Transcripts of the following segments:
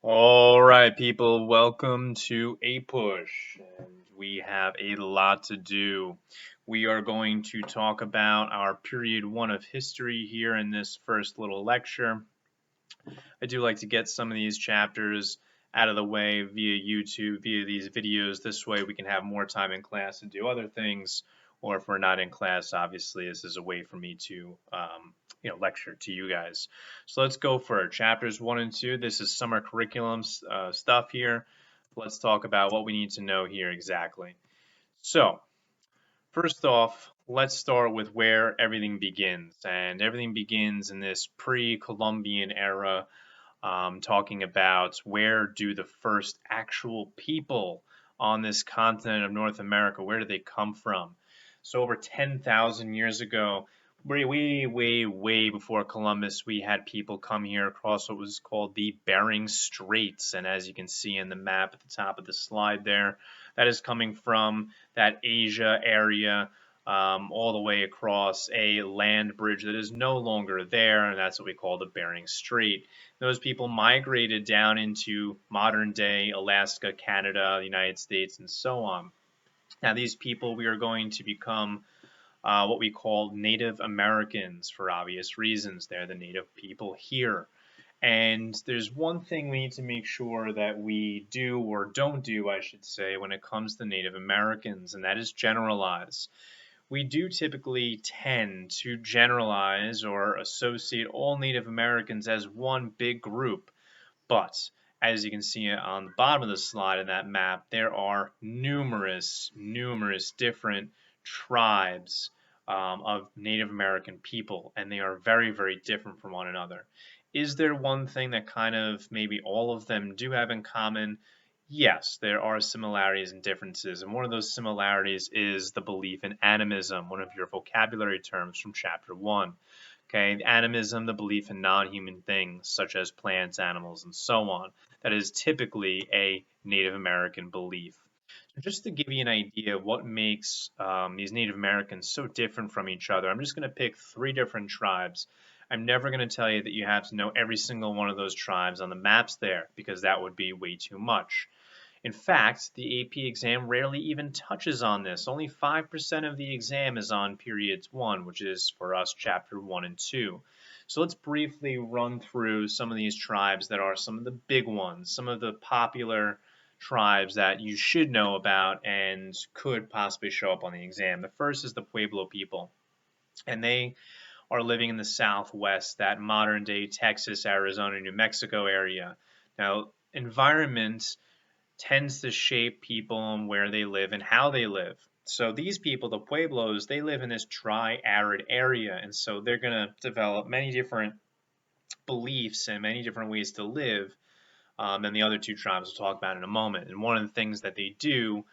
All right, people, welcome to APUSH, and we have a lot to do. We are going to talk about our period one of history here in this first little lecture. I do like to get some of these chapters out of the way via YouTube, via these videos. This way we can have more time in class to do other things, or if we're not in class, obviously this is a way for me to lecture to you guys. So let's go for it. Chapters 1 and 2. This is summer curriculum stuff here. Let's talk about what we need to know here exactly. So first off, let's start with where everything begins. And everything begins in this pre-Columbian era, talking about where do the first actual people on this continent of North America, where do they come from? So over 10,000 years ago, way before Columbus, we had people come here across what was called the Bering Straits. And as you can see in the map at the top of the slide there, that is coming from that Asia area all the way across a land bridge that is no longer there, and that's what we call the Bering Strait. Those people migrated down into modern day Alaska, Canada, the United States, and so on. Now, these people, we are going to become what we call Native Americans for obvious reasons. They're the native people here. And there's one thing we need to make sure that we do, or don't do, I should say, when it comes to Native Americans, and that is generalize. We do typically tend to generalize or associate all Native Americans as one big group, but as you can see on the bottom of the slide in that map, there are numerous different tribes of Native American people, and they are very different from one another. Is there one thing that kind of maybe all of them do have in common? Yes, there are similarities and differences, and one of those similarities is the belief in animism, one of your vocabulary terms from chapter 1. Okay, animism, the belief in non-human things such as plants, animals, and so on. That is typically a Native American belief. So just to give you an idea of what makes these Native Americans so different from each other, I'm just going to pick 3 different tribes. I'm never going to tell you that you have to know every single one of those tribes on the maps there, because that would be way too much. In fact, the AP exam rarely even touches on this. Only 5% of the exam is on periods 1, which is for us chapter 1 and 2. So let's briefly run through some of these tribes that are some of the big ones, some of the popular tribes that you should know about and could possibly show up on the exam. The first is the Pueblo people, and they are living in the Southwest, that modern day Texas, Arizona, New Mexico area. Now, environment tends to shape people and where they live and how they live. So these people, the Pueblos, they live in this dry, arid area, and so they're going to develop many different beliefs and many different ways to live than the other 2 tribes we'll talk about in a moment. And one of the things that they do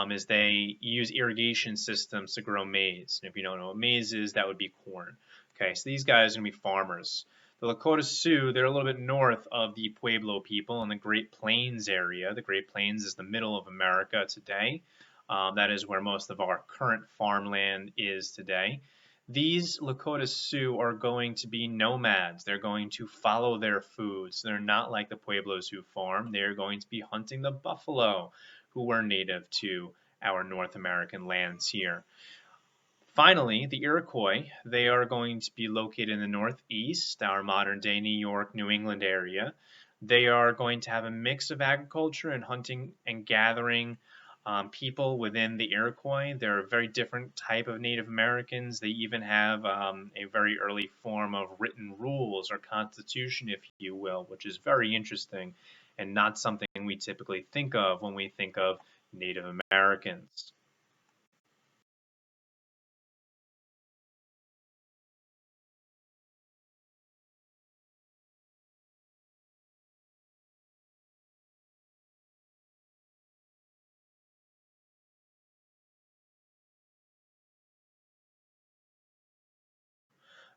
is they use irrigation systems to grow maize. And if you don't know what maize is, that would be corn. Okay, so these guys are going to be farmers. The Lakota Sioux, they're a little bit north of the Pueblo people in the Great Plains area. The Great Plains is the middle of America today. That is where most of our current farmland is today. These Lakota Sioux are going to be nomads. They're going to follow their food. So they're not like the Pueblos who farm. They're going to be hunting the buffalo, who were native to our North American lands here. Finally, the Iroquois, they are going to be located in the Northeast, our modern-day New York, New England area. They are going to have a mix of agriculture and hunting and gathering people within the Iroquois. They're a very different type of Native Americans. They even have a very early form of written rules or constitution, if you will, which is very interesting and not something we typically think of when we think of Native Americans.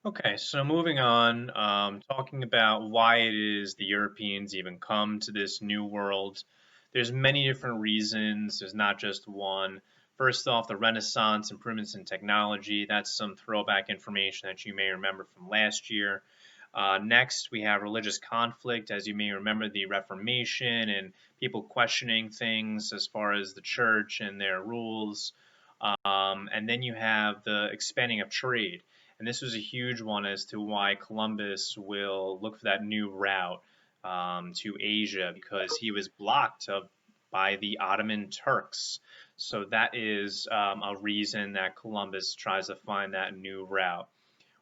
Okay, so moving on, talking about why it is the Europeans even come to this new world. There's many different reasons. There's not just one. First off, the Renaissance, improvements in technology. That's some throwback information that you may remember from last year. Next, we have religious conflict, as you may remember, the Reformation and people questioning things as far as the church and their rules. And then you have the expanding of trade. And this was a huge one as to why Columbus will look for that new route to Asia, because he was blocked by the Ottoman Turks. So that is a reason that Columbus tries to find that new route.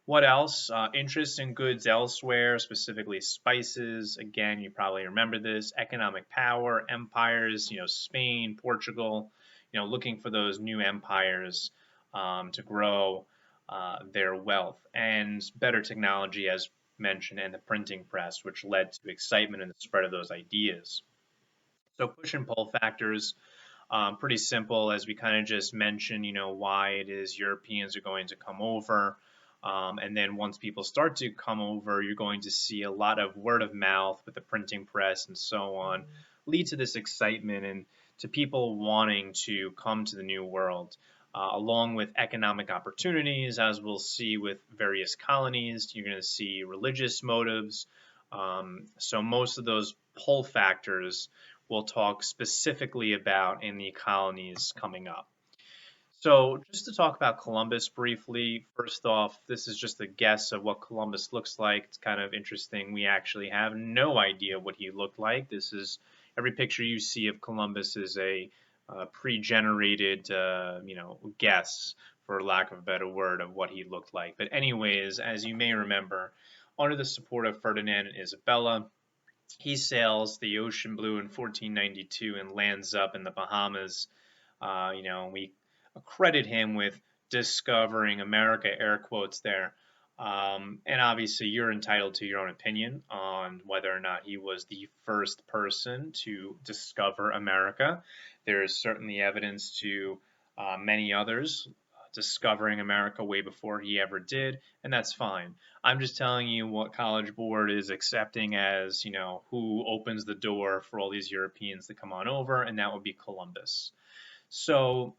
What else? Interest in goods elsewhere, specifically spices. Again, you probably remember this. Economic power, empires, Spain, Portugal, looking for those new empires to grow their wealth. And better technology, as mentioned, and the printing press, which led to excitement and the spread of those ideas. So push and pull factors, pretty simple, as we kind of just mentioned, why it is Europeans are going to come over. And then once people start to come over, you're going to see a lot of word of mouth with the printing press and so on, lead to this excitement and to people wanting to come to the New World. Along with economic opportunities, as we'll see with various colonies, you're going to see religious motives. So most of those pull factors we'll talk specifically about in the colonies coming up. So just to talk about Columbus briefly, first off, this is just a guess of what Columbus looks like. It's kind of interesting. We actually have no idea what he looked like. This is every picture you see of Columbus is a pre-generated, guess, for lack of a better word, of what he looked like. But anyways, as you may remember, under the support of Ferdinand and Isabella, he sails the ocean blue in 1492 and lands up in the Bahamas. We credit him with discovering America, air quotes there. And obviously, you're entitled to your own opinion on whether or not he was the first person to discover America. There is certainly evidence to many others discovering America way before he ever did, and that's fine. I'm just telling you what College Board is accepting as, who opens the door for all these Europeans to come on over, and that would be Columbus. So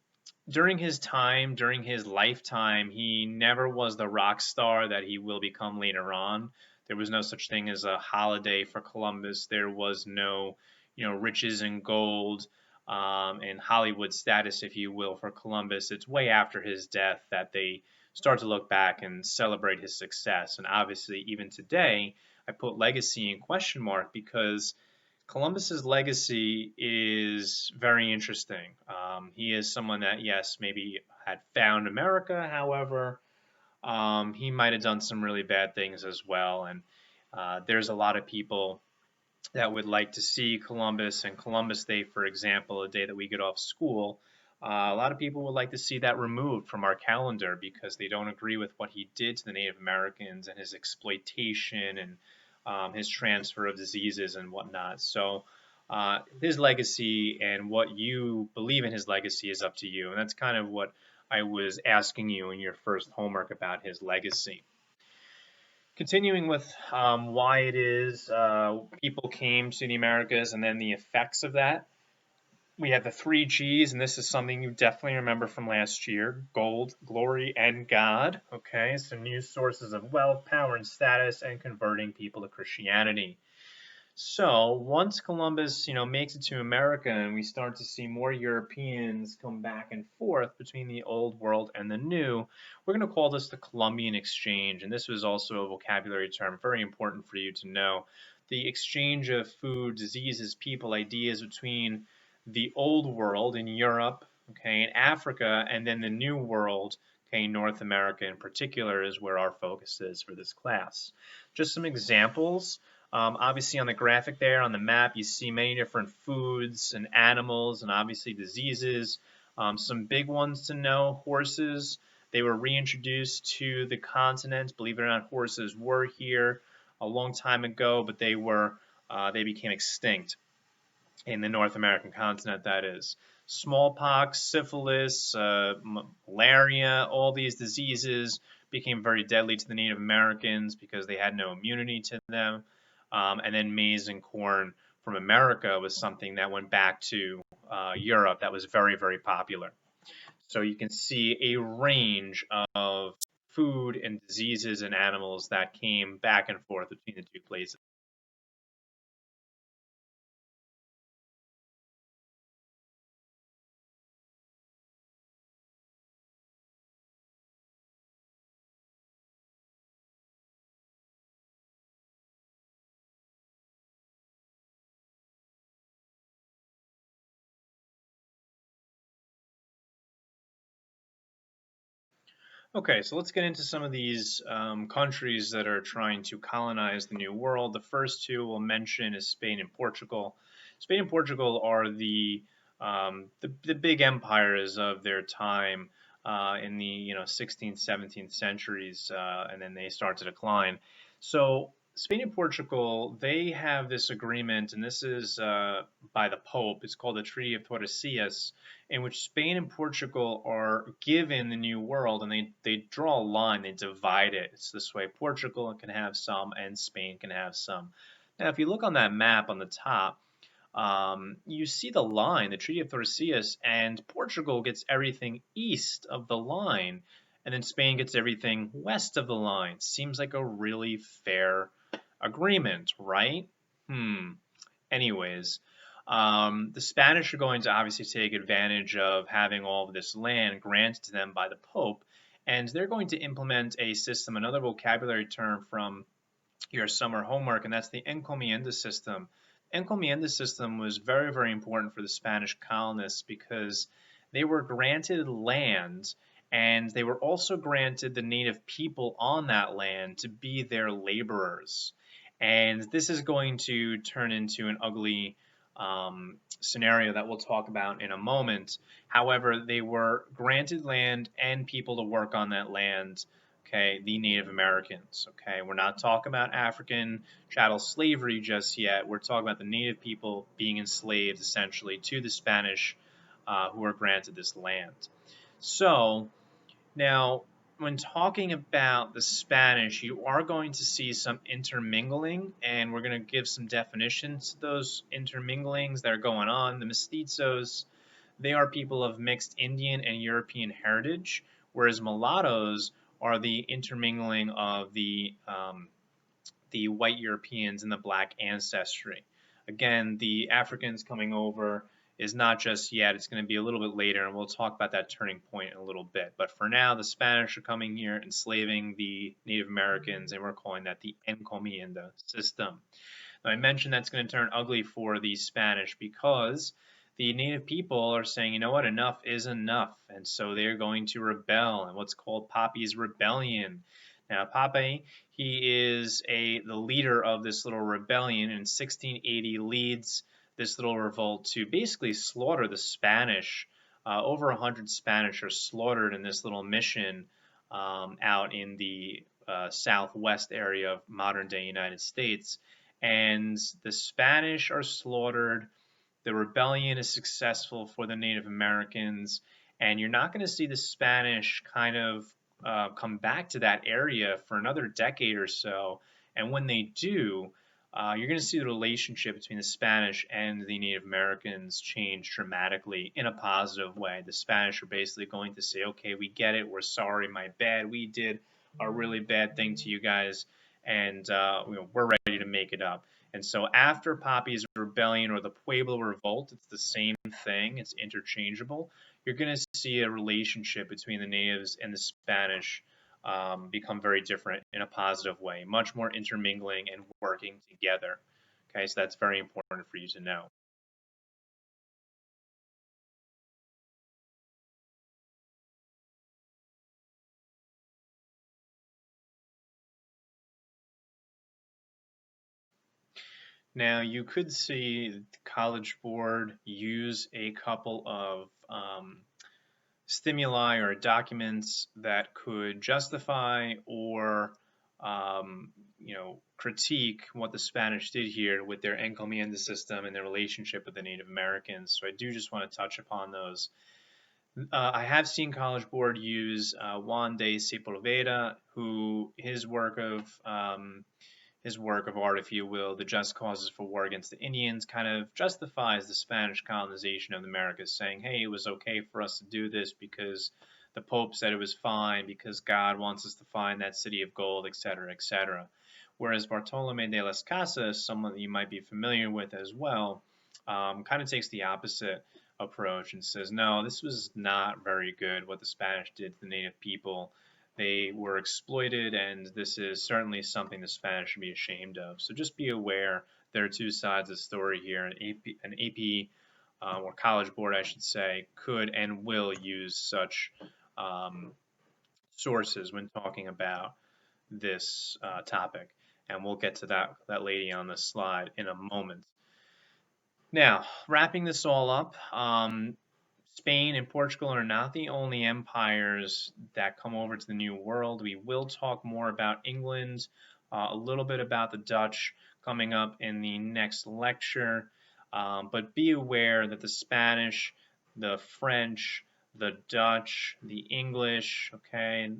during his time, during his lifetime, he never was the rock star that he will become later on. There was no such thing as a holiday for Columbus. There was no, riches and gold and Hollywood status, if you will, for Columbus. It's way after his death that they start to look back and celebrate his success. And obviously, even today, I put legacy in question mark because Columbus's legacy is very interesting. He is someone that, yes, maybe had found America. However, he might have done some really bad things as well. And there's a lot of people that would like to see Columbus and Columbus Day, for example, a day that we get off school. A lot of people would like to see that removed from our calendar because they don't agree with what he did to the Native Americans and his exploitation and his transfer of diseases and whatnot. So his legacy and what you believe in his legacy is up to you. And that's kind of what I was asking you in your first homework about his legacy. Continuing with why it is people came to the Americas and then the effects of that. We have the 3 Gs, and this is something you definitely remember from last year: gold, glory, and God. Okay, so new sources of wealth, power, and status, and converting people to Christianity. So once Columbus, makes it to America and we start to see more Europeans come back and forth between the old world and the new, we're going to call this the Columbian Exchange. And this was also a vocabulary term, very important for you to know. The exchange of food, diseases, people, ideas between the old world in Europe, okay, in Africa, and then the new world, okay, North America in particular is where our focus is for this class. Just some examples. Obviously on the graphic there on the map, you see many different foods and animals and obviously diseases. Some big ones to know: horses. They were reintroduced to the continent. Believe it or not, horses were here a long time ago, but they became extinct in the North American continent, that is. Smallpox, syphilis, malaria, all these diseases became very deadly to the Native Americans because they had no immunity to them. And then maize and corn from America was something that went back to Europe that was very, very popular. So you can see a range of food and diseases and animals that came back and forth between the two places. Okay, so let's get into some of these countries that are trying to colonize the New World. The first two we'll mention is Spain and Portugal. Spain and Portugal are the big empires of their time in the 16th, 17th centuries, and then they start to decline. So Spain and Portugal, they have this agreement, and this is by the Pope. It's called the Treaty of Tordesillas, in which Spain and Portugal are given the New World, and they draw a line, they divide it. It's this way: Portugal can have some, and Spain can have some. Now, if you look on that map on the top, you see the line, the Treaty of Tordesillas, and Portugal gets everything east of the line, and then Spain gets everything west of the line. Seems like a really fair agreement, right? Anyways, the Spanish are going to obviously take advantage of having all of this land granted to them by the Pope, and they're going to implement a system, another vocabulary term from your summer homework, and that's the encomienda system. Encomienda system was very, very important for the Spanish colonists because they were granted land and they were also granted the native people on that land to be their laborers. And this is going to turn into an ugly scenario that we'll talk about in a moment. However, they were granted land and people to work on that land. Okay, the Native Americans. Okay, we're not talking about African chattel slavery just yet. We're talking about the Native people being enslaved essentially to the Spanish who are granted this land. So now, when talking about the Spanish, you are going to see some intermingling, and we're going to give some definitions to those interminglings that are going on. The mestizos, they are people of mixed Indian and European heritage, whereas mulattoes are the intermingling of the white Europeans and the black ancestry. Again, the Africans coming over is not just yet. It's going to be a little bit later, and we'll talk about that turning point in a little bit. But for now, the Spanish are coming here, enslaving the Native Americans, and we're calling that the encomienda system. Now, I mentioned that's going to turn ugly for the Spanish because the native people are saying, you know what, enough is enough. And so they're going to rebel in what's called Poppy's Rebellion. Now, Poppy, he is the leader of this little rebellion. In 1680, leads this little revolt to basically slaughter the Spanish. Over 100 Spanish are slaughtered in this little mission out in the southwest area of modern-day United States. And the Spanish are slaughtered. The rebellion is successful for the Native Americans, and you're not going to see the Spanish kind of come back to that area for another decade or so. And when they do, you're going to see the relationship between the Spanish and the Native Americans change dramatically in a positive way. The Spanish are basically going to say, okay, we get it. We're sorry, my bad. We did a really bad thing to you guys, and we're ready to make it up. And so after Poppy's Rebellion or the Pueblo Revolt, it's the same thing. It's interchangeable. You're going to see a relationship between the natives and the Spanish become very different in a positive way, much more intermingling and working together. Okay, so that's very important for you to know. Now, you could see the College Board use a couple of stimuli or documents that could justify or critique what the Spanish did here with their encomienda system and their relationship with the Native Americans. So I do just want to touch upon those. I have seen College Board use Juan de Sepulveda, who his work of art, if you will, The Just Causes for War Against the Indians, kind of justifies the Spanish colonization of the Americas, saying, hey, it was okay for us to do this because the Pope said it was fine because God wants us to find that city of gold, etc., etc. Whereas Bartolome de las Casas, someone that you might be familiar with as well, kind of takes the opposite approach and says, no, this was not very good what the Spanish did to the native people. They were exploited, and this is certainly something the Spanish should be ashamed of. So just be aware there are two sides of the story here. An AP or College Board, I should say, could and will use such um, sources when talking about this topic. And we'll get to that lady on the slide in a moment. Now, wrapping this all up, Spain and Portugal are not the only empires that come over to the New World. We will talk more about England, a little bit about the Dutch coming up in the next lecture. But be aware that the Spanish, the French, the Dutch, the English, okay,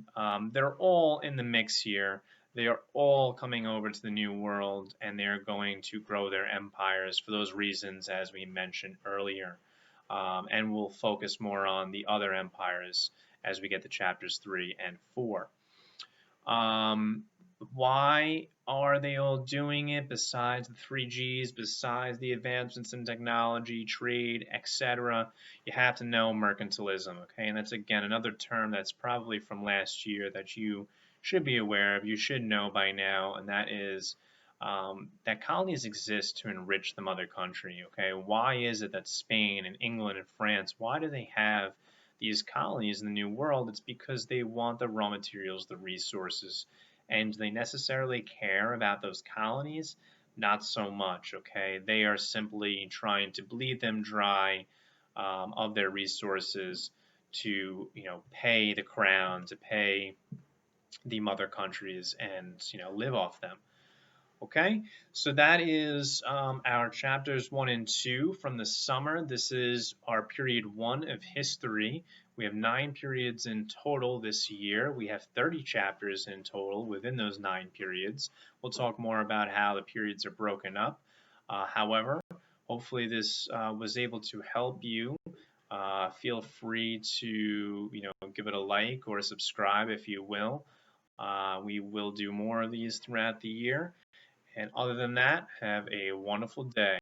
they're all in the mix here. They are all coming over to the New World, and they're going to grow their empires for those reasons, as we mentioned earlier. And we'll focus more on the other empires as we get to chapters 3 and 4. Why are they all doing it besides the 3Gs, besides the advancements in technology, trade, etc.? You have to know mercantilism, okay? And that's, again, another term that's probably from last year that you should be aware of, you should know by now, and that is that colonies exist to enrich the mother country, okay? Why is it that Spain and England and France, why do they have these colonies in the New World? It's because they want the raw materials, the resources, and do they necessarily care about those colonies? Not so much, okay? They are simply trying to bleed them dry of their resources to, pay the crown, to pay the mother countries and, live off them. Okay, so that is our chapters 1 and 2 from the summer. This is our period 1 of history. We have 9 periods in total this year. We have 30 chapters in total within those 9 periods. We'll talk more about how the periods are broken up. However, hopefully this was able to help you. Feel free to give it a like or subscribe if you will. We will do more of these throughout the year. And other than that, have a wonderful day.